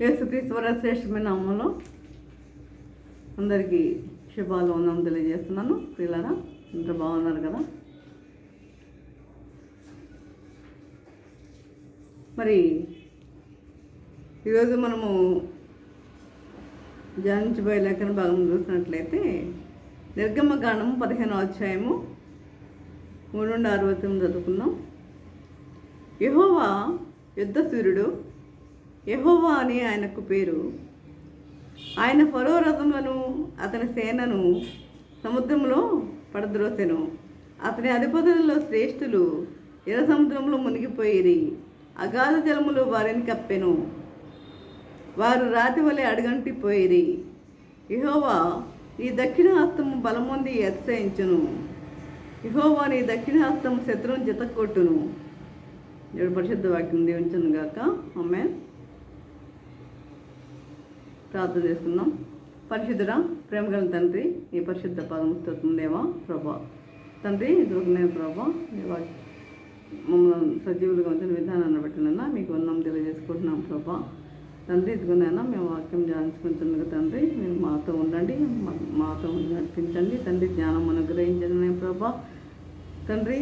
యేసుక్రీస్తు శ్రేష్టమైన నామములో అందరికీ శుభాలు వందనం తెలియజేస్తున్నాను. పిల్లరా ఇంత బాగున్నారు కదా. మరి ఈరోజు మనము ధ్యానించబోయే లేఖన భాగం చూసినట్లయితే నిర్గమకాండము 15వ అధ్యాయము 3 నుండి 69 చదువుకుందాం. యెహోవా యుద్ధశూరుడు, యెహోవా అని ఆయనకు పేరు. ఆయన ఫరో రథములను అతని సేనను సముద్రంలో పడద్రోసెను. అతని అధిపతులలో శ్రేష్ఠులు ఎర్ర సముద్రంలో మునిగిపోయిరి. అగాధ జలములు వారిని కప్పెను. వారు రాతి వలె అడుగంటిపోయిరి. యెహోవా ఈ దక్షిణ హస్తము బలమొంది అతిశయించును. యెహోవా నీ దక్షిణ హస్తము శత్రువుని చితక్కొట్టును. దేవుడి పరిశుద్ధ వాక్యం దీవించును గాక. ఆమేన్. ప్రార్థన చేసుకుందాం. పరిశుద్ధుడా, ప్రేమగల తండ్రి, ఈ పరిశుద్ధ పాదం స్తోత్రం దేవా ప్రభా. తండ్రి దొరికిన ప్రభా, మమ్మల్ని సజీవులుగా ఉంచిన విధానాన్ని బట్టినన్నా మీకు వందనం తెలియజేసుకుంటున్నాం ప్రభా. తండ్రి ఇదిగోనైనా మేము వాక్యం ధ్యానించుకుంటున్నాం తండ్రి. మీరు మాతో ఉండండి, మాతో నడిపించండి తండ్రి. జ్ఞానం అనుగ్రహించండి ప్రభా. తండ్రి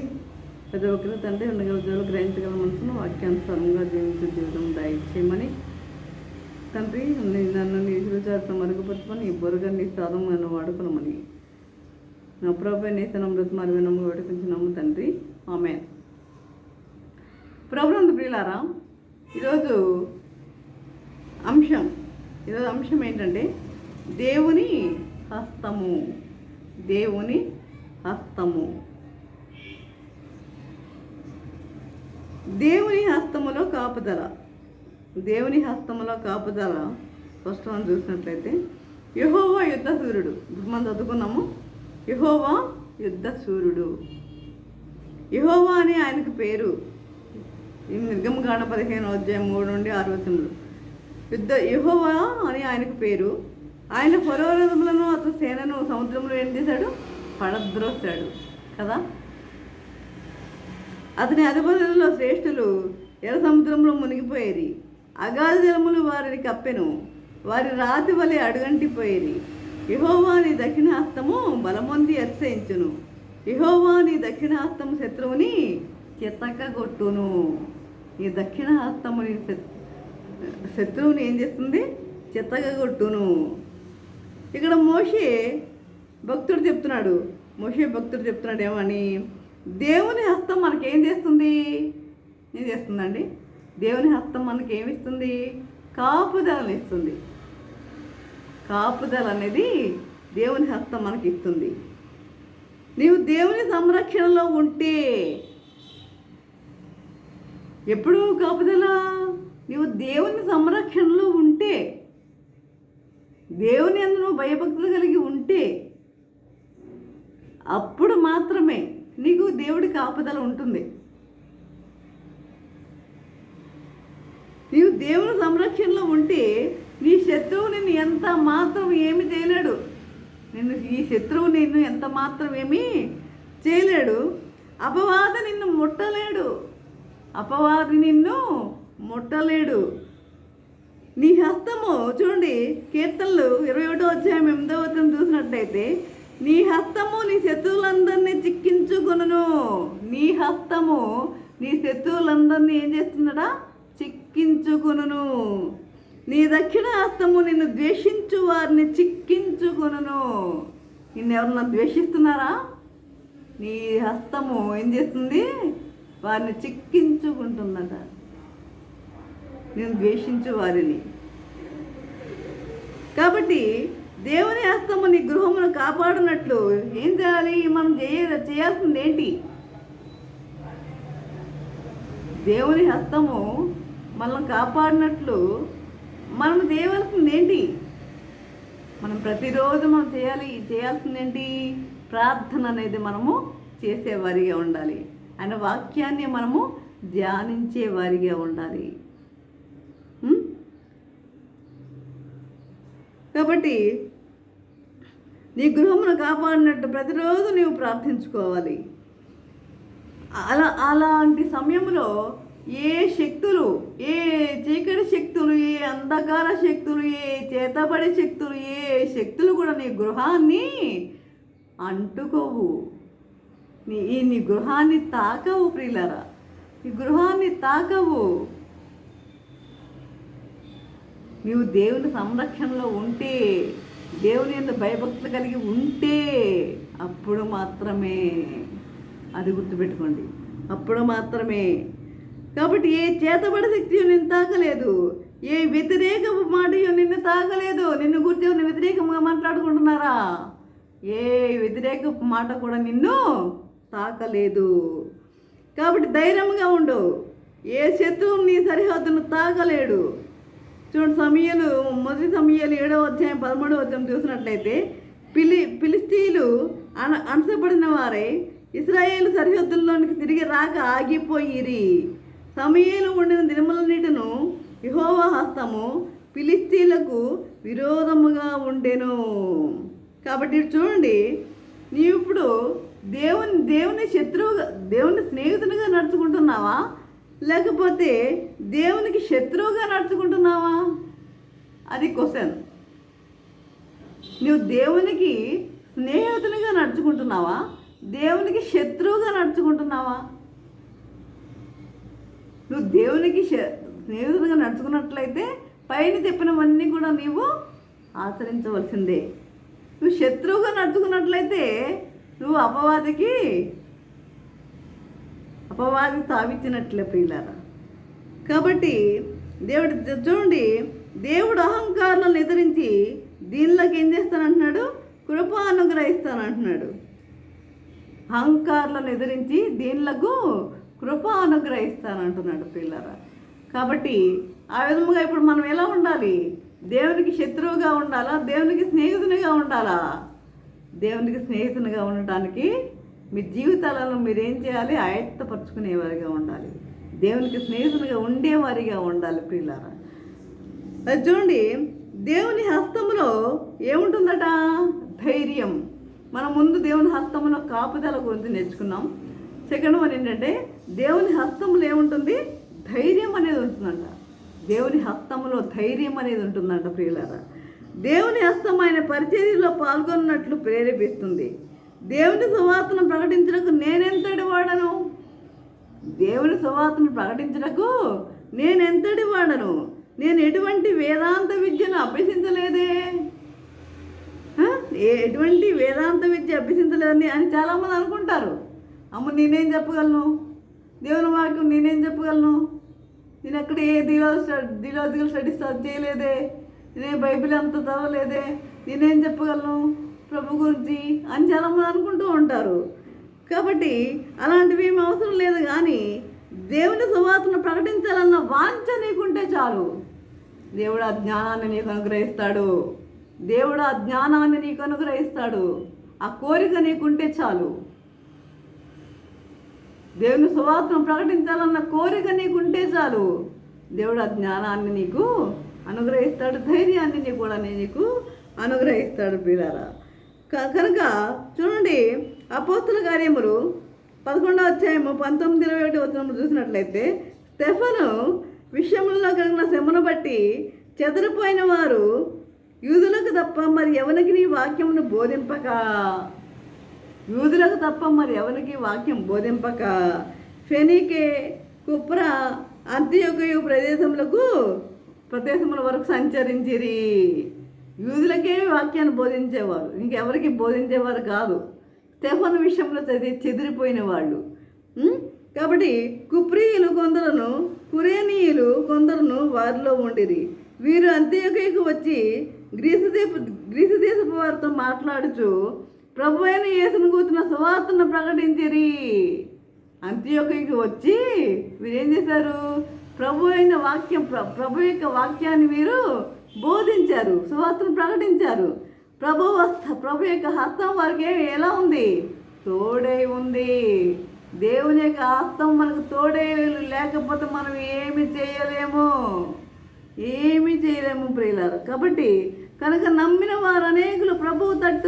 ప్రతి ఒక్కరు తండ్రి ఉండగల జీవులు గ్రహించగల మనసును వాక్యానుసారంగా జీవించే జీవితం దయచేయమని తండ్రి. నన్ను నీ రుచార్థం మరుగుపరుచుకొని ఈ బొరుగా నీ సాధం నన్ను వాడుకున్నామని నా ప్రభు నేతనం మృతమారి వినము వేడుకుంటున్నాము తండ్రి. ఆమేన్. ప్రభునందు ప్రియులారా, ఈరోజు అంశం ఏంటంటే దేవుని హస్తము. దేవుని హస్తము. దేవుని హస్తములో కాపుదల. దేవుని హస్తములో కాపుదల స్పష్టంగా చూసినట్లయితే యెహోవా యుద్ధశూరుడు. ఇప్పుడు మనం చదువుకున్నాము. యెహోవా యుద్ధశూరుడు. యెహోవా అని ఆయనకు పేరు. ఈ నిర్గమకాండ 15వ అధ్యాయం 3 నుండి 69. యెహోవా అని ఆయనకు పేరు. ఆయన ఫరో రథములను అతని సేనను సముద్రంలో ఏం చేశాడు? పడద్రోశాడు కదా. అతని అధిపతులలో శ్రేష్ఠులు ఎర్ర సముద్రంలో మునిగిపోయేది. అగాధ జలములు వారిని కప్పెను. వారి రాతి వలె అడుగంటిపోయేది. యెహోవా నీ దక్షిణ హస్తము బలమొంది అతిశయించును. యెహోవా నీ దక్షిణ హస్తము శత్రువుని చితకగొట్టును. ఈ దక్షిణ హస్తము నీ శత్రువుని ఏం చేస్తుంది? చితకగొట్టును. ఇక్కడ మోషే భక్తుడు చెప్తున్నాడు. ఏమని? దేవుని హస్తం మనకేం చేస్తుంది? ఏం చేస్తుందండి? దేవుని హస్తం మనకి ఏమిస్తుంది? కాపుదలను ఇస్తుంది. కాపుదల అనేది దేవుని హస్తం మనకి ఇస్తుంది. నీవు దేవుని సంరక్షణలో ఉంటే ఎప్పుడు కాపుదల? నీవు దేవుని సంరక్షణలో ఉంటే, దేవుని యందు నువ్వు భయభక్తులు కలిగి ఉంటే అప్పుడు మాత్రమే నీకు దేవుడి కాపుదల ఉంటుంది. నీవు దేవుని సంరక్షణలో ఉంటే నీ శత్రువు నిన్ను ఎంత మాత్రం ఏమి చేయలేడు. ఈ శత్రువు నిన్ను ఎంత మాత్రం ఏమీ చేయలేడు. అపవాది నిన్ను ముట్టలేడు. నీ హస్తము చూడండి, కీర్తనలు 21వ అధ్యాయం 8వ వచనం చూసినట్లయితే నీ హస్తము నీ శత్రువులందరినీ చిక్కించుకొనును. నీ హస్తము నీ శత్రువులందరినీ ఏం చేస్తున్నాడా? చిక్కించుకొనును. నీ దక్షిణ హస్తము నిన్ను ద్వేషించు వారిని చిక్కించుకొనును. నిన్నెవరన్నా ద్వేషిస్తున్నారా? నీ హస్తము ఏం చేస్తుంది? వారిని చిక్కించుకుంటుందట. నేను ద్వేషించు వారిని. కాబట్టి దేవుని హస్తము నీ గృహమును కాపాడునట్లు ఏం చేయాలి? మనం చేయాల్సింది ఏంటి? దేవుని హస్తము మనల్ని కాపాడినట్లు మనం చేయవలసింది ఏంటి? మనం ప్రతిరోజు మనం చేయాల్సింది ఏంటి? ప్రార్థన అనేది మనము చేసేవారిగా ఉండాలి. ఆయన వాక్యాన్ని మనము ధ్యానించేవారిగా ఉండాలి. కాబట్టి నీ గృహమును కాపాడినట్టు ప్రతిరోజు నీవు ప్రార్థించుకోవాలి. అలాంటి సమయంలో ఏ శక్తులు, ఏ చీకటి శక్తులు, ఏ అంధకార శక్తులు, ఏ చేతబడే శక్తులు, ఏ శక్తులు కూడా నీ గృహాన్ని అంటుకోవు, నీ గృహాన్ని తాకవు ప్రియులారా, నీ గృహాన్ని తాకవు. నీవు దేవుని సంరక్షణలో ఉంటే, దేవుని యందు భయభక్తులు కలిగి ఉంటే అప్పుడు మాత్రమే, అది గుర్తుపెట్టుకోండి, అప్పుడు మాత్రమే. కాబట్టి ఏ చేతబడి శక్తి నిన్ను తాకలేదు, ఏ వ్యతిరేక మాట నిన్ను తాకలేదు. నిన్ను గురించి ఎవరిని వ్యతిరేకంగా మాట్లాడుకుంటున్నారా? ఏ వ్యతిరేక మాట కూడా నిన్ను తాకలేదు. కాబట్టి ధైర్యంగా ఉండు, ఏ శత్రువు నీ సరిహద్దును తాకలేడు. చూడండి, సమూయేలు మొదటి సమూయేలు 7వ అధ్యాయం 13వ వచనం చూసినట్లయితే, ఫిలిష్తీయులు అణసపడిన వారై ఇశ్రాయేలు సరిహద్దుల్లోనికి తిరిగి రాక ఆగిపోయిరి. సమూయేలు ఉండిన దినములన్నిటిను యెహోవా హస్తము ఫిలిష్తీయులకు విరోధముగా ఉండెను. కాబట్టి చూడండి, నీవు ఇప్పుడు దేవుని శత్రువుగా, దేవుని స్నేహితునిగా నడుచుకుంటున్నావా, లేకపోతే దేవునికి శత్రువుగా నడుచుకుంటున్నావా? అది క్వశ్చన్. నువ్వు దేవునికి స్నేహితునిగా నడుచుకుంటున్నావా, దేవునికి శత్రువుగా నడుచుకుంటున్నావా? నువ్వు దేవునికి స్నేహితునిగా నడుచుకున్నట్లయితే పైన చెప్పినవన్నీ కూడా నీవు ఆచరించవలసిందే. నువ్వు శత్రువుగా నడుచుకున్నట్లయితే నువ్వు అపవాదికి తావిచ్చినట్లే ప్రియులారా. కాబట్టి దేవుడు చూడండి, దేవుడు అహంకారాలను ఎదిరించి దీనిలోకి ఏం చేస్తానంటున్నాడు? కృప అనుగ్రహిస్తానంటున్నాడు. అహంకారాలను ఎదిరించి దీనిలకు కృప అనుగ్రహిస్తానంటున్నాడు ప్రియులారా. కాబట్టి ఆ విధముగా ఇప్పుడు మనం ఎలా ఉండాలి? దేవునికి శత్రువుగా ఉండాలా, దేవునికి స్నేహితునిగా ఉండాలా? దేవునికి స్నేహితునిగా ఉండటానికి మీ జీవితాలలో మీరేం చేయాలి? ఆయత్తపరుచుకునేవారిగా ఉండాలి, దేవునికి స్నేహితునిగా ఉండేవారిగా ఉండాలి ప్రియులారా. అది చూడండి, దేవుని హస్తములో ఏముంటుందట? ధైర్యం. మనం ముందు దేవుని హస్తములో కాపుదల గురించి నేర్చుకున్నాం. సెకండ్ వన్ ఏంటంటే, దేవుని హస్తములో ఏముంటుంది? ధైర్యం అనేది ఉంటుందంట. దేవుని హస్తములో ధైర్యం అనేది ఉంటుందంట ప్రియులారా. దేవుని హస్తం ఆయన పరిచర్యలో పాల్గొన్నట్లు ప్రేరేపిస్తుంది. దేవుని సువార్తను ప్రకటించడానికి నేనెంతటి వాడను? దేవుని సువార్తను ప్రకటించడానికి నేనెంతటి వాడను? నేను ఎటువంటి వేదాంత విద్యను అభ్యసించలేదే, ఎటువంటి వేదాంత విద్య అభ్యసించలేదని అని చాలామంది అనుకుంటారు. అమ్మ నేనేం చెప్పగలను? దేవుని వాక్యం నేనేం చెప్పగలను? నేను ఎక్కడ ఏ థియలాజికల్ స్టడీస్ చేయలేదే, నేను బైబిల్ అంత చదవలేదే, నేనేం చెప్పగలను ప్రభు గురించి అని చాలామంది అనుకుంటూ ఉంటారు. కాబట్టి అలాంటివి ఏమి అవసరం లేదు. కానీ దేవుని సువార్తను ప్రకటించాలన్న వాంఛ నీకుంటే చాలు, దేవుడు ఆ జ్ఞానాన్ని నీకు అనుగ్రహిస్తాడు. దేవుడు ఆ జ్ఞానాన్ని నీకు అనుగ్రహిస్తాడు. ఆ కోరిక నీకుంటే చాలు. దేవుని సువార్తను ప్రకటించాలన్న కోరిక నీకుంటే చాలు, దేవుడు ఆ జ్ఞానాన్ని నీకు అనుగ్రహిస్తాడు, ధైర్యాన్ని నీకు అనుగ్రహిస్తాడు ప్రియులారా. కనుక చూడండి, అపోస్తుల కార్యములు 11వ అధ్యాయము 19-21 వచనములు చూసినట్లయితే, స్టెఫను విషయంలో కలిగిన శ్రమను బట్టి చెదరిపోయిన వారు యూదులకు తప్ప మరి ఎవరికి నీ వాక్యమును బోధింపక, యూదులకు తప్ప మరి ఎవరికి వాక్యం బోధింపక ఫెనీకే, కుప్ర, అంత్యోకయు ప్రదేశముల వరకు సంచరించిరి. యూదులకే వాక్యాన్ని బోధించేవారు, ఇంకెవరికి బోధించేవారు కాదు. స్టెఫను విషయంలో చెదిరిపోయిన వాళ్ళు. కాబట్టి కుప్రీయులు కొందరును, కురేనీయులు కొందరును వారిలో ఉండిరి. వీరు అంత్యోకయకు వచ్చి గ్రీసు దేశపు వారితో మాట్లాడుచు ప్రభు అయిన యేసును గూర్చిన సువార్తను ప్రకటించిరి. అంత్యోకయకు వచ్చి వీరేం చేశారు? ప్రభు యొక్క వాక్యాన్ని వీరు బోధించారు, సువార్తను ప్రకటించారు. ప్రభు యొక్క హస్తం వారికి ఎలా ఉంది? తోడై ఉంది. దేవుని యొక్క హస్తం మనకు తోడై లేకపోతే మనం ఏమి చేయలేము ప్రియులారా. కాబట్టి కనుక నమ్మిన వారు అనేకులు ప్రభువు తట్టు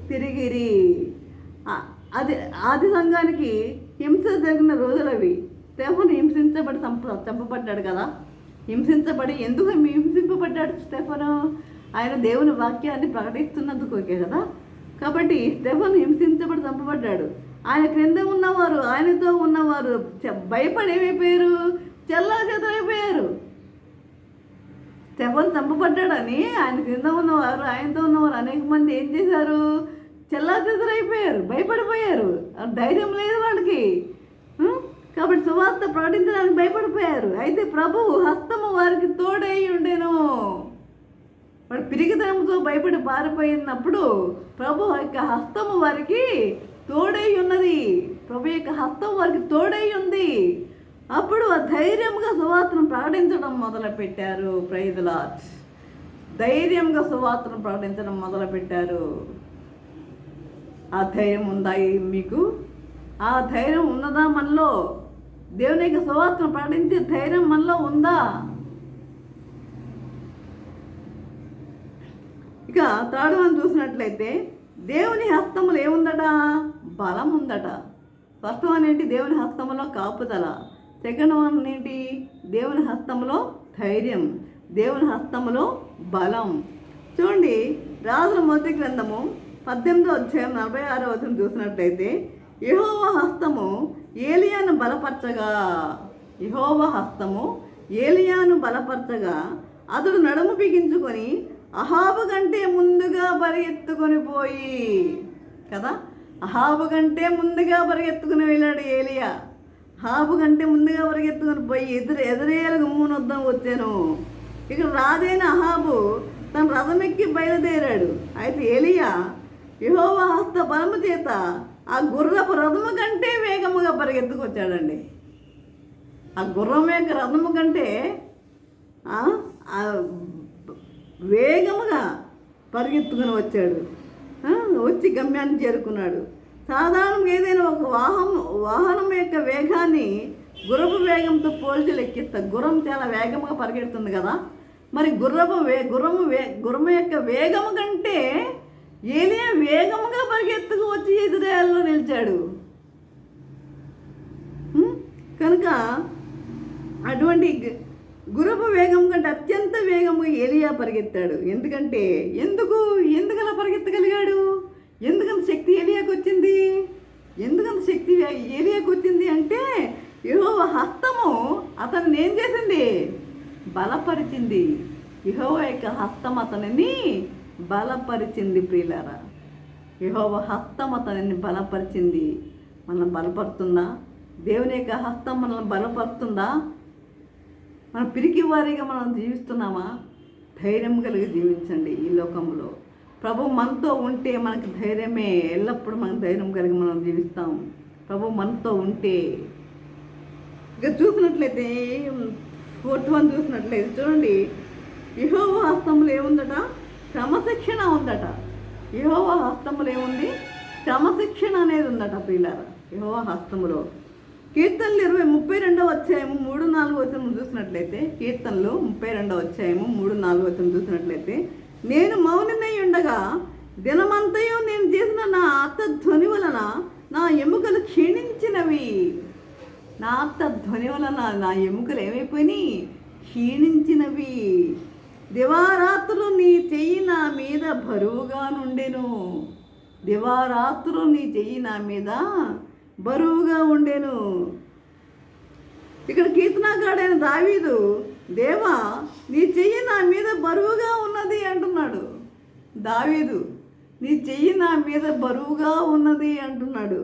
తిరిగిరి. అది ఆది సంఘానికి హింస జరిగిన రోజులవి. స్టెఫను హింసించబడి చంపబడ్డాడు కదా. హింసించబడి ఎందుకు హింసింపబడ్డాడు స్టెఫను? ఆయన దేవుని వాక్యాన్ని ప్రకటిస్తున్నందుకే కదా. కాబట్టి స్టెఫను హింసించబడి చంపబడ్డాడు. ఆయన క్రింద ఉన్నవారు, ఆయనతో ఉన్నవారు భయపడి ఏమైపోయారు? చెల్లాచెదరైపోయారు. స్టెఫను చంపబడ్డాడని ఆయన క్రింద ఉన్నవారు, ఆయనతో ఉన్నవారు అనేక మంది ఏం చేశారు? చెల్లాచెదరైపోయారు, భయపడిపోయారు. ధైర్యం లేదు వాళ్ళకి. కాబట్టి సువార్త ప్రకటించడానికి భయపడిపోయారు. అయితే ప్రభువు హస్తము వారికి తోడై ఉండెను. వాడు పిరిగితనంతో భయపడి పారిపోయినప్పుడు ప్రభు యొక్క హస్తము వారికి తోడై ఉన్నది. ప్రభు యొక్క హస్తం వారికి తోడై ఉంది. అప్పుడు ధైర్యంగా సువార్తను ప్రకటించడం మొదలుపెట్టారు. Praise the Lord. ధైర్యంగా సువార్తను ప్రకటించడం మొదలుపెట్టారు. ఆ ధైర్యం ఉందా మీకు? ఆ ధైర్యం ఉన్నదా మనలో? దేవుని యొక్క సువార్తను ప్రకటించే ధైర్యం మనలో ఉందా? ఇక థర్డ్ వన్ చూసినట్లయితే దేవుని హస్తములు ఏముందట? బలం ఉందట. ఫస్ట్ వన్ ఏంటి? దేవుని హస్తములో కాపుదల. సెకండ్ వన్ ఏంటి? దేవుని హస్తములో ధైర్యం, దేవుని హస్తములో బలం. చూడండి, రాజుల మొదటి గ్రంథము 18వ అధ్యాయం 46వ వచనం చూసినట్లయితే యెహోవా హస్తము ఏలియాను బలపరచగా, యెహోవా హస్తము ఏలియాను బలపరచగా అతడు నడుము బిగించుకొని అహాబు కంటే ముందుగా పరిగెత్తుకొని పోయి కదా. అహాబు కంటే ముందుగా పరిగెత్తుకుని వెళ్ళాడు ఏలియా. అహాబు కంటే ముందుగా పరిగెత్తుకొని పోయి ఎదురేల గుమ్మున వద్దాం వచ్చాను. ఇక్కడ రాజైన అహాబు తన రథం ఎక్కి బయలుదేరాడు. అయితే ఏలియా యెహోవా హస్త బలము చేత ఆ గుర్రపు రథము కంటే వేగముగా పరిగెత్తుకొచ్చాడండి. ఆ గుర్రం యొక్క రథము కంటే వేగముగా పరిగెత్తుకుని వచ్చాడు. వచ్చి గమ్యాన్ని చేరుకున్నాడు. సాధారణంగా ఏదైనా ఒక వాహనం యొక్క వేగాన్ని గుర్రపు వేగంతో పోల్చి లెక్కిస్తారు. గుర్రం చాలా వేగంగా పరిగెడుతుంది కదా. మరి గుర్రం యొక్క వేగము కంటే ఏలియా వేగముగా పరిగెత్తుకు వచ్చి ఇజ్రాయెల్లో నిలిచాడు. కనుక అటువంటి గుర్రపు వేగం కంటే అత్యంత వేగంగా ఏలియా పరిగెత్తాడు. ఎందుకలా పరిగెత్తగలిగాడు? ఎందుకంత శక్తి ఏలియాకు వచ్చింది? ఎందుకంత శక్తి ఏలియాకు వచ్చింది అంటే యెహోవా హస్తము అతన్ని ఏం చేసింది? బలపరిచింది. యెహోవా యొక్క హస్తం అతనిని బలపరిచింది. ప్రియులారా, యెహోవా హస్తం అతనిని బలపరిచింది. మనం బలపరుతుందా? దేవుని యొక్క హస్తం మనల్ని బలపరుస్తుందా? మనం పిరికి వారిగా మనం జీవిస్తున్నామా? ధైర్యం కలిగి జీవించండి. ఈ లోకంలో ప్రభు మనతో ఉంటే మనకు ధైర్యమే. ఎల్లప్పుడూ మనకు ధైర్యం కలిగి మనం జీవిస్తాం ప్రభు మనతో ఉంటే. ఇక చూసినట్లయితే 4th వన్ చూసినట్లయితే చూడండి, యెహోవా హస్తములు ఏముందట? క్రమశిక్షణ ఉందట. యెహోవా హస్తములు ఏముంది? క్రమశిక్షణ అనేది ఉందట ప్రియులారా యెహోవా హస్తములో. కీర్తనలు 32వ అధ్యాయము 3-4 వచనం చూసినట్లయితే, కీర్తనలు 32వ అధ్యాయము 3-4 వచనం చూసినట్లయితే, నేను మౌనమై ఉండగా దినమంతయు నేను చేసిన నా ఆర్తధ్వని వలన నా ఎముకలు క్షీణించినవి. నా ఆర్తధ్వని వలన నా ఎముకలు ఏమైపోయినాయి? క్షీణించినవి. దివారాత్రులు నీ చెయ్యి నా మీద బరువుగా నుండెను. దివారాత్రులు నీ చెయ్యి నా మీద బరువుగా ఉండేను. ఇక్కడ కీర్తనాకారుడైన దావీదు, దేవా నీ చెయ్యి నా మీద బరువుగా ఉన్నది అంటున్నాడు. దావీదు నీ చెయ్యి నా మీద బరువుగా ఉన్నది అంటున్నాడు.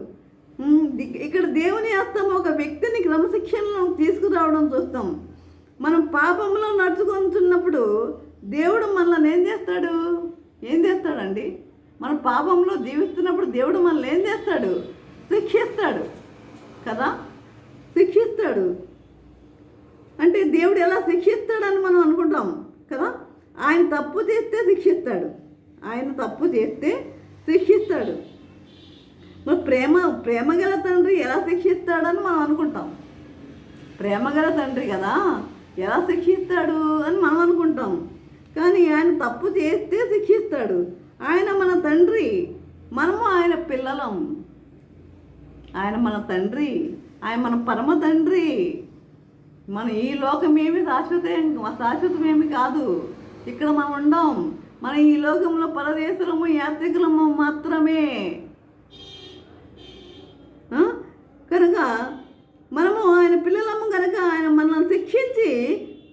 ఇక్కడ దేవుని హస్తం ఒక వ్యక్తిని క్రమశిక్షణలో తీసుకురావడం చూస్తాం. మనం పాపంలో నడుచుకుంటున్నప్పుడు దేవుడు మనల్ని ఏం చేస్తాడండి? మన పాపంలో జీవిస్తున్నప్పుడు దేవుడు మనల్ని ఏం చేస్తాడు? శిక్షిస్తాడు కదా. శిక్షిస్తాడు అంటే దేవుడు ఎలా శిక్షిస్తాడని మనం అనుకుంటాం కదా. ఆయన తప్పు చేస్తే శిక్షిస్తాడు. మరి ప్రేమగల తండ్రి ఎలా శిక్షిస్తాడని మనం అనుకుంటాం. ప్రేమగల తండ్రి కదా, ఎలా శిక్షిస్తాడు అని మనం అనుకుంటాం. కానీ ఆయన తప్పు చేస్తే శిక్షిస్తాడు. ఆయన మన తండ్రి, మనము ఆయన పిల్లలం. ఆయన మన తండ్రి, ఆయన మన పరమ తండ్రి. మన ఈ లోకమేమి శాశ్వతమేమి కాదు. ఇక్కడ మనం ఉండం. మన ఈ లోకంలో పరదేశులము, యాత్రికులము మాత్రమే. కనుక మనము ఆయన పిల్లలము కనుక ఆయన మనల్ని శిక్షించి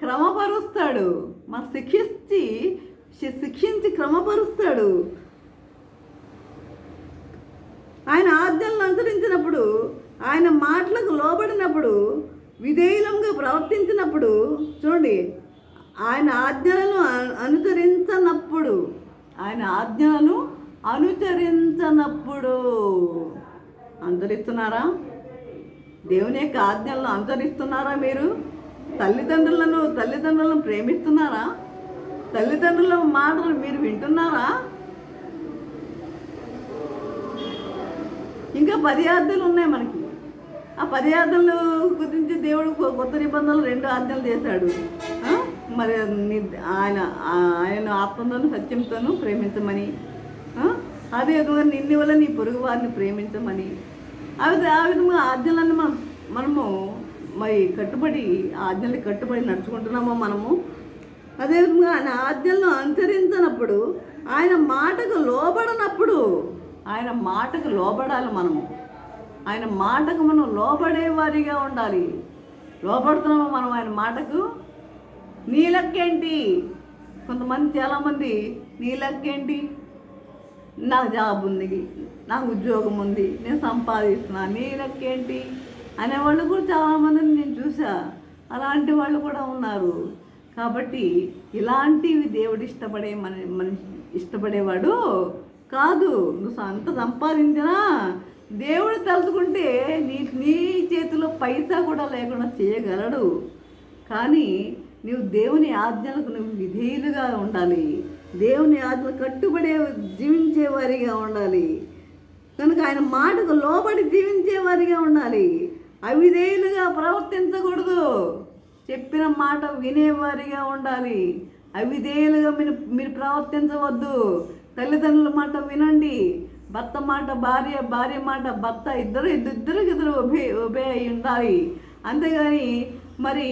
క్రమపరుస్తాడు. మనం శిక్షించి క్రమపరుస్తాడు. ఆయన ఆజ్ఞలను అనుసరించినప్పుడు, ఆయన మాటలకు లోబడినప్పుడు, విధేయులంగా ప్రవర్తించినప్పుడు, చూడండి, ఆయన ఆజ్ఞలను అనుసరించనప్పుడు అనుసరిస్తున్నారా? దేవుని యొక్క ఆజ్ఞలను అనుసరిస్తున్నారా? మీరు తల్లిదండ్రులను ప్రేమిస్తున్నారా? తల్లిదండ్రుల మాటలు మీరు వింటున్నారా? ఇంకా 10 ఆజ్ఞలు ఉన్నాయి మనకి. ఆ 10 ఆజ్ఞలు గురించి దేవుడు కొత్త నిబంధనలు 2 ఆజ్ఞలు చేశాడు. మరి ఆయన ఆత్మతోనూ సత్యంతోనూ ప్రేమించమని, అదే విధంగా నిన్ను వల్ల నీ పొరుగు వారిని ప్రేమించమని. ఆ విధంగా ఆజ్ఞలన్నీ మనము మరి ఆజ్ఞలకి కట్టుబడి నడుచుకుంటున్నామో మనము. అదేవిధంగా ఆయన ఆజ్ఞలను అనుసరించినప్పుడు, ఆయన మాటకు లోబడనప్పుడు, ఆయన మాటకు లోబడాలి మనము. ఆయన మాటకు మనం లోబడేవారిగా ఉండాలి. లోబడుతున్నాము మనం ఆయన మాటకు. నీ లెక్కేంటి? చాలామంది నీ లెక్కేంటి, నాకు జాబ్ ఉంది, నాకు ఉద్యోగం ఉంది, నేను సంపాదిస్తున్నా, నీ లెక్కేంటి అనేవాళ్ళు కూడా చాలామందిని నేను చూసా. అలాంటి వాళ్ళు కూడా ఉన్నారు. కాబట్టి ఇలాంటివి దేవుడు ఇష్టపడేవాడు కాదు. నువ్వు అంత సంపాదించినా దేవుడు తలుచుకుంటే నీ చేతిలో పైసా కూడా లేకుండా చేయగలడు. కానీ నువ్వు దేవుని ఆజ్ఞలకు విధేయులుగా ఉండాలి. దేవుని ఆజ్ఞలు కట్టుబడే జీవించేవారిగా ఉండాలి. కనుక ఆయన మాటకు లోబడి జీవించేవారిగా ఉండాలి. అవిధేయులుగా ప్రవర్తించకూడదు. చెప్పిన మాట వినేవారిగా ఉండాలి. అవిధేయులుగా మీరు ప్రవర్తించవద్దు. తల్లిదండ్రుల మాట వినండి. భర్త మాట భార్య, భార్య మాట భర్త, ఇద్దరు ఒబే అయి ఉండాలి. అంతేగాని మరి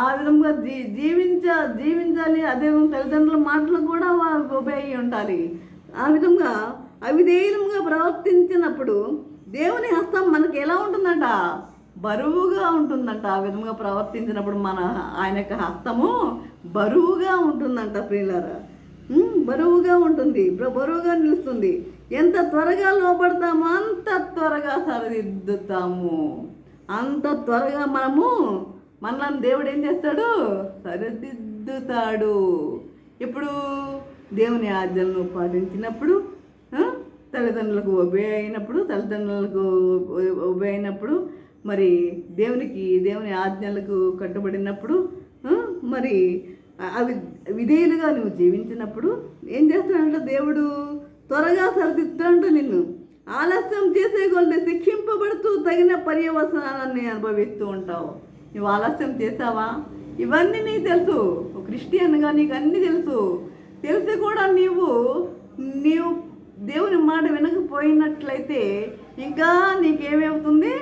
ఆ విధంగా జీవించాలి. అదే తల్లిదండ్రుల మాటలు కూడా ఒబే అయి ఉండాలి. ఆ విధంగా అవిధేయులుగా ప్రవర్తించినప్పుడు దేవుని హస్తం మనకి ఎలా ఉంటుందంట? బరువుగా ఉంటుందంట. ఆ విధంగా ప్రవర్తించినప్పుడు ఆయన యొక్క హస్తము బరువుగా ఉంటుందంట. ప్రియులారా, బరువుగా ఉంటుంది, బరువుగా నిలుస్తుంది. ఎంత త్వరగా లోపడతామో అంత త్వరగా సరిదిద్దుతాము. అంత త్వరగా మనల్ని దేవుడు ఏం చేస్తాడు? సరిదిద్దుతాడు. ఇప్పుడు దేవుని ఆజ్ఞలను పాటించినప్పుడు, తల్లిదండ్రులకు ఒబే అయినప్పుడు, మరి దేవుని ఆజ్ఞలకు కట్టుబడినప్పుడు, మరి అవి విధేయులుగా నువ్వు జీవించినప్పుడు ఏం చేస్తాడంటే దేవుడు త్వరగా సరిదిద్దుతాడంట నిన్ను. ఆలస్యం చేసే కొలది శిక్షింపబడుతూ తగిన పర్యవసానాన్ని అనుభవిస్తూ ఉంటావు. నువ్వు ఆలస్యం చేసావా? ఇవన్నీ నీకు తెలుసు. ఒక క్రిస్టియన్గా నీకు అన్నీ తెలిసి కూడా నీవు దేవుని మాట వినకపోయినట్లయితే ఇంకా నీకేమవుతుంది?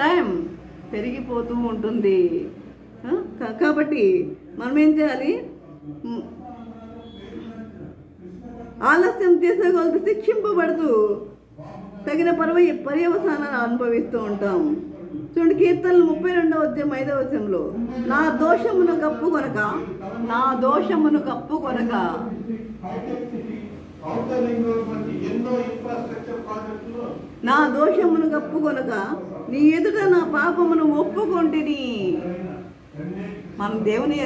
టైం పెరిగిపోతూ ఉంటుంది. కాబట్టి మనం ఏం చేయాలి? ఆలస్యం చేసే కొలది శిక్షింపబడుతూ తగిన పర్యవసానాన్ని అనుభవిస్తూ ఉంటాం. చూడండి, కీర్తనలు 32వ అధ్యాయం 5వ వచనంలో, నా దోషమును కప్పుకొనక నీ ఎదుట నా పాపమును ఒప్పుకొంటిని. మనం దేవుని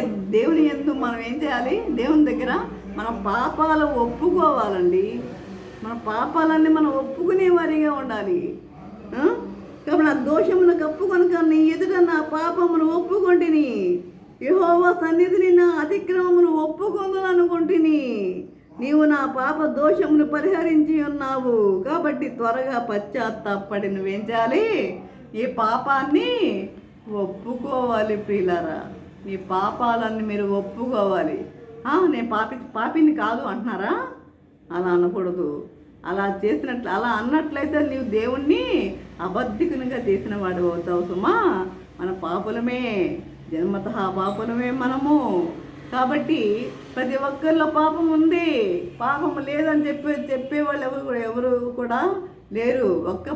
యందు మనం ఏం చేయాలి? దేవుని దగ్గర మన పాపాలు ఒప్పుకోవాలండి. మన పాపాలన్నీ మనం ఒప్పుకునేవారిగా ఉండాలి. కాబట్టి నా దోషమును కప్పుకొనక నీ ఎదుట నా పాపమును ఒప్పుకొంటిని. యెహోవా సన్నిధిని నా అతిక్రమమును ఒప్పుకొందుననుకొంటిని. నీవు నా పాప దోషమును పరిహరించి ఉన్నావు. కాబట్టి త్వరగా పశ్చాత్తాపడి నువ్వేం చేయాలి? ఈ పాపాన్ని ఒప్పుకోవాలి. ప్రియులారా, మీ పాపాలన్నీ మీరు ఒప్పుకోవాలి. నేను పాపిని కాదు అంటున్నారా? అలా అనకూడదు. అలా అన్నట్లయితే నీవు దేవుణ్ణి అబద్ధికునిగా చేసిన వాడు అవుతావు సుమా. మన పాపులమే, జన్మతః పాపులమే మనము. కాబట్టి ప్రతి ఒక్కరిలో పాపం ఉంది. పాపం లేదని చెప్పేవాళ్ళు ఎవరు కూడా లేరు. ఒక్క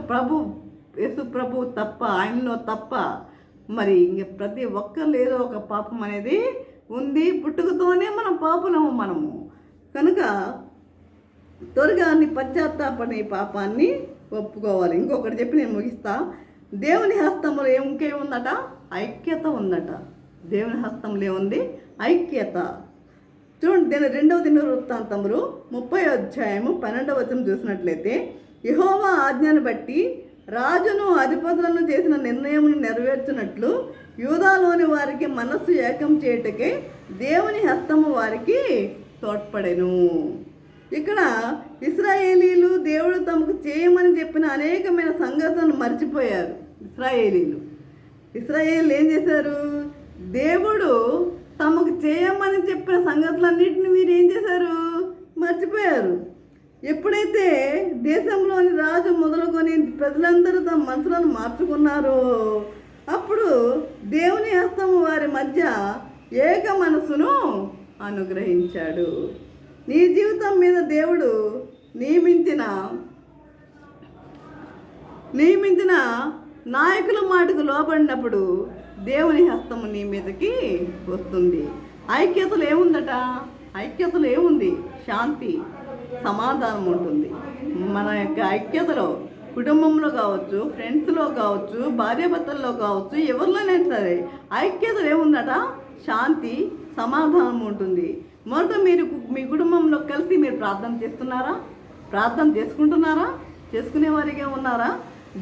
యేసు ప్రభు తప్ప, ఆయనలో తప్ప. మరి ఇంక ప్రతి ఒక్కరు ఏదో ఒక పాపం అనేది ఉంది. పుట్టుకతోనే మనం పాపులము మనము. కనుక త్వరగా నీ పశ్చాత్తాపని పాపాన్ని ఒప్పుకోవాలి. ఇంకొకటి చెప్పి నేను ముగిస్తా. దేవుని హస్తములో ఇంకేముందట? ఐక్యత ఉందట. దేవుని హస్తములో ఏముంది? ఐక్యత. చూడండి, 2వ దినవృత్తాంతములు 30వ అధ్యాయము 12వ వచనం చూసినట్లయితే, యెహోవా ఆజ్ఞను బట్టి రాజును అధిపతులను చేసిన నిర్ణయమును నెరవేర్చినట్లు యూదాలోని వారికి మనస్సు ఏకం చేయుటకే దేవుని హస్తము వారికి తోడ్పడెను. ఇక్కడ ఇశ్రాయేలీలు దేవుడు తమకు చేయమని చెప్పిన అనేకమైన సంగతులను మర్చిపోయారు. ఇశ్రాయేలీలు ఏం చేశారు? దేవుడు తమకు చేయమని చెప్పిన సంగతులన్నింటినీ మీరు ఏం చేశారు? మర్చిపోయారు. ఎప్పుడైతే దేశంలోని రాజు మొదలుకొని ప్రజలందరూ తమ మనసులను మార్చుకున్నారో అప్పుడు దేవుని హస్తము వారి మధ్య ఏక మనసును అనుగ్రహించాడు. నీ జీవితం మీద దేవుడు నియమించిన నాయకుల మాటకు లోబడినప్పుడు దేవుని హస్తము నీ మీదకి వస్తుంది. ఐక్యతలు ఏముందట? ఐక్యతలు ఏముంది? శాంతి, సమాధానం ఉంటుంది. మన యొక్క ఐక్యతలో కుటుంబంలో కావచ్చు, ఫ్రెండ్స్లో కావచ్చు, భార్యాభర్తల్లో కావచ్చు, ఎవరిలోనైనా సరే ఐక్యతలు ఏముందట? శాంతి, సమాధానం ఉంటుంది. మొదట మీరు మీ కుటుంబంలో కలిసి మీరు ప్రార్థన చేస్తున్నారా? ప్రార్థన చేసుకుంటున్నారా? చేసుకునేవారిగా ఉన్నారా?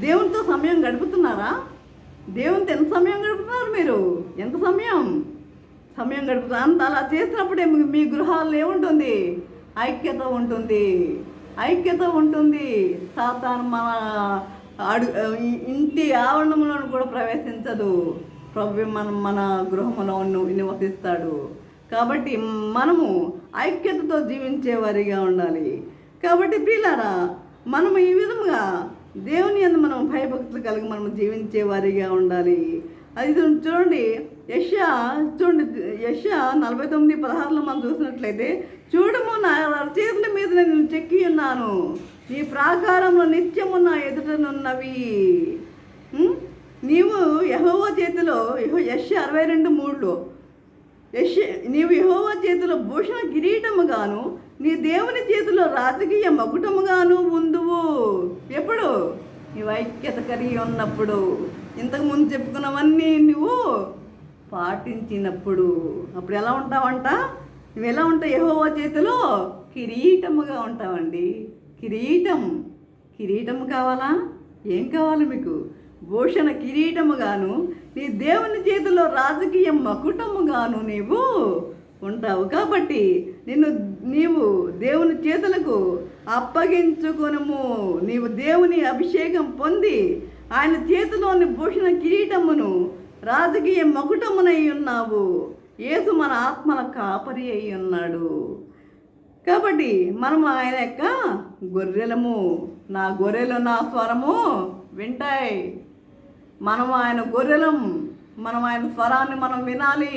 దేవునితో సమయం గడుపుతున్నారా? దేవునితో ఎంత సమయం గడుపుతున్నారు మీరు? ఎంత సమయం గడుపుతున్నారు? అంత అలా చేసినప్పుడే మీ గృహాల్లో ఏముంటుంది? ఐక్యత ఉంటుంది. సాతాను ఇంటి ఆవరణంలో కూడా ప్రవేశించదు. ప్రభు మన గృహంలో నివసిస్తాడు. కాబట్టి మనము ఐక్యతతో జీవించేవారిగా ఉండాలి. కాబట్టి ప్రియులారా, మనము ఈ విధంగా దేవుని యందు మనం భయభక్తులు కలిగి మనం జీవించేవారిగా ఉండాలి. అది చూడండి, యెషయా 49:16 మనం చూసినట్లయితే, చూడము నా చేతుల మీద నేను చెక్కి ఉన్నాను, నీ ప్రాకారంలో నిత్యము నా ఎదుటనున్నవి. నీవు యెహోవా చేతిలో, యెషయా 62:3లో, నీవు యెహోవా చేతిలో భూషణ కిరీటముగాను నీ దేవుని చేతిలో రాజకీయ మకుటముగాను ఉందువు. ఎప్పుడు? నీవు ఐక్యత కలిగి ఉన్నప్పుడు, ఇంతకుముందు చెప్పుకున్నవన్నీ నువ్వు పాటించినప్పుడు. అప్పుడు ఎలా ఉంటావంట? నువ్వు ఎలా ఉంటావు? యెహోవా చేతిలో కిరీటముగా ఉంటావండి. కిరీటము కావాలా? ఏం కావాలి మీకు? భూషణ కిరీటముగాను నీ దేవుని చేతిలో రాజకీయ మకుటముగాను నీవు ఉంటావు. కాబట్టి నీవు దేవుని చేతులకు అప్పగించుకొనుము. నీవు దేవుని అభిషేకం పొంది ఆయన చేతిలోని భూషణ కిరీటమును రాజకీయ మకుటమునై ఉన్నావు. యేసు మన ఆత్మల కాపరి అయి ఉన్నాడు. కాబట్టి మనము ఆయన యొక్క గొర్రెలము. నా గొర్రెలు నా స్వరము వింటాయి. మనం ఆయన గొర్రెలం. మనం ఆయన స్వరాన్ని మనం వినాలి.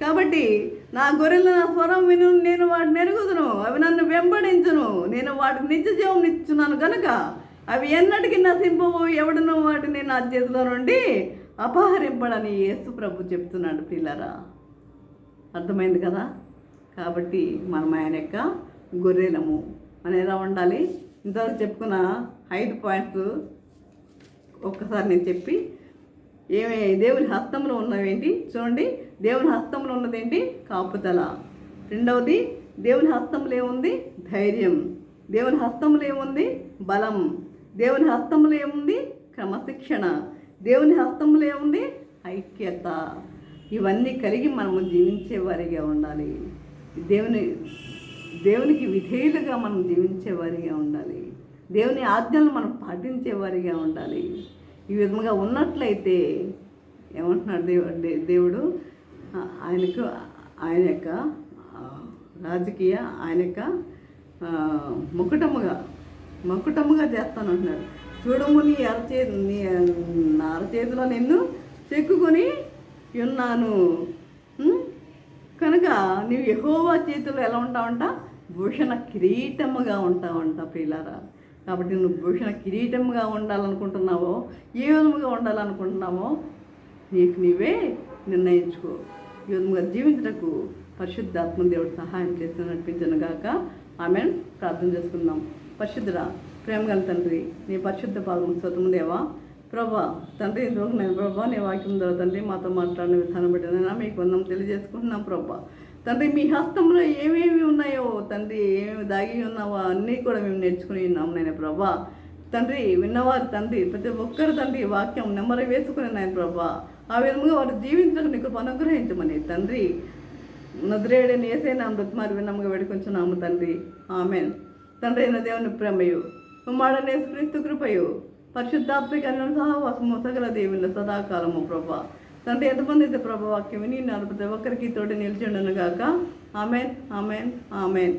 కాబట్టి నా గొర్రెలు నా స్వరం విను, నేను వాటిని ఎరుగుదును, అవి నన్ను వెంబడించును, నేను వాటికి నిత్య జీవం ఇచ్చున్నాను కనుక అవి ఎన్నటికీ నశింపవు, ఎవడను వాటిని నా చేతిలో నుండి అపహరింపడని యేసు ప్రభు చెప్తున్నాడు. పిల్లరా, అర్థమైంది కదా? కాబట్టి మనం ఆయన యొక్క గొర్రెలము. మనం ఎలా ఉండాలి? ఇంతవరకు చెప్పుకున్న 5 పాయింట్స్ ఒక్కసారి నేను చెప్పి, దేవుని హస్తంలో ఉన్నవేంటి చూడండి. దేవుని హస్తంలో ఉన్నదేంటి? కాపుదల. రెండవది, దేవుని హస్తంలో ఏముంది? ధైర్యం. దేవుని హస్తంలో ఏముంది? బలం. దేవుని హస్తంలో ఏముంది? క్రమశిక్షణ. దేవుని హస్తంలో ఏముంది? ఐక్యత. ఇవన్నీ కలిగి మనము జీవించేవారిగా ఉండాలి. దేవునికి విధేయులుగా మనం జీవించేవారిగా ఉండాలి. దేవుని ఆజ్ఞలను మనం పాటించేవారిగా ఉండాలి. ఈ విధంగా ఉన్నట్లయితే ఏమంటున్నాడు దేవుడు? ఆయన యొక్క రాజకీయ, ఆయన యొక్క మకుటముగా చేస్తానంటున్నాడు. చూడము నా అరచేతిలో నిన్ను చెక్కుకొని ఉన్నాను. కనుక నీవు యెహోవా చేతిలో ఎలా ఉంటావంట? భూషణ కిరీటముగా ఉంటావంట ప్రియులారా. కాబట్టి నువ్వు భూషణ కిరీటముగా ఉండాలనుకుంటున్నావో, ఏ విధముగా ఉండాలనుకుంటున్నావో నీకు నీవే నిర్ణయించుకో. ఈ విధముగా జీవించటకు పరిశుద్ధాత్మ దేవుడు సహాయం చేసి నడిపించను గాక. ఆమెన్. ప్రార్థన చేసుకుందాం. పరిశుద్ధుడా, ప్రేమగల తండ్రి, నీ పరిశుద్ధ పాదము స్వతము దేవా. ప్రభా తండ్రి, ఇంతవరకు నేను ప్రభా నీ వాక్యం ద్వారా తండ్రి మాతో మాట్లాడిన విధానం బట్టినైనా మీకు వందనం తెలియజేసుకుంటున్నాం ప్రభా. తండ్రి, మీ హస్తంలో ఏమేమి ఉన్నాయో తండ్రి, ఏమేమి దాగి ఉన్నావో అన్నీ కూడా మేము నేర్చుకుని ఉన్నాము నేను ప్రభా. తండ్రి, విన్నవారు తండ్రి ప్రతి ఒక్కరు తండ్రి వాక్యం నెమ్మది వేసుకుని నాయన ప్రభా. ఆ విధంగా వారు జీవించడానికి నీకు అనుగ్రహించమని తండ్రి నదురేడని యేసయ్య బ్రతిమారి విన్నముగా వేడుకొంచున్నాము తండ్రి. ఆమెన్. తండ్రి అయిన దేవుని ప్రేమయు కుమారుడైన యేసుక్రీస్తు కృపయు పరిశుద్ధాత్మిక సహవాసము సకల దేవుని సదాకాలము ప్రభా. తండ్రి, ఎంతమంది అయితే ప్రభా వాక్యం విని ప్రతి ఒక్కరికి తోటి నిలిచి ఉండను గాక. Amen, amen, amen.